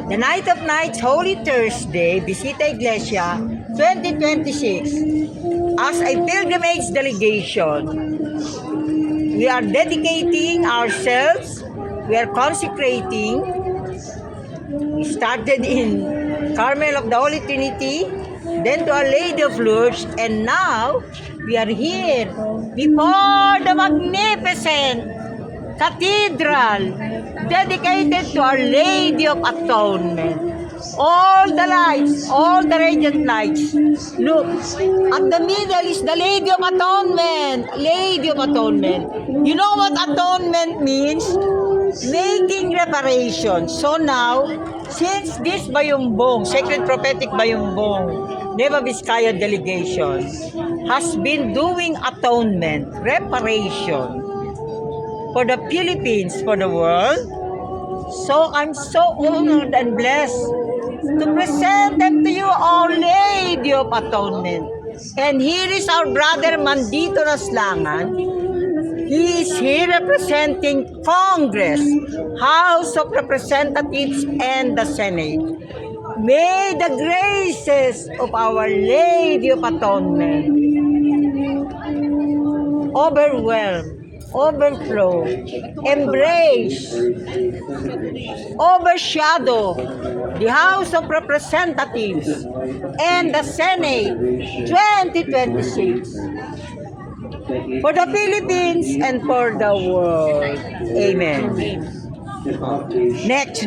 The Night of Nights, Holy Thursday, Visita Iglesia 2026. As a pilgrimage delegation, we are dedicating ourselves, we are consecrating. We started in Carmel of the Holy Trinity, then to Our Lady of Lourdes, and now we are here before the magnificent cathedral dedicated to Our Lady of Atonement. All the lights, all the radiant lights. Look, at the middle is the Lady of Atonement. Lady of Atonement. You know what atonement means? Making reparation. So now, since this Bayumbong, Sacred Prophetic Bayumbong, Nueva Vizcaya delegation, has been doing atonement, reparation, for the Philippines, for the world. So I'm so honored and blessed to present them to you, Our Lady of Atonement. And here is our brother Mandito Naslangan. He is here representing Congress, House of Representatives, and the Senate. May the graces of Our Lady of Atonement overwhelm, overflow, embrace, overshadow the House of Representatives and the Senate 2026 for the Philippines and for the world. Amen. Next.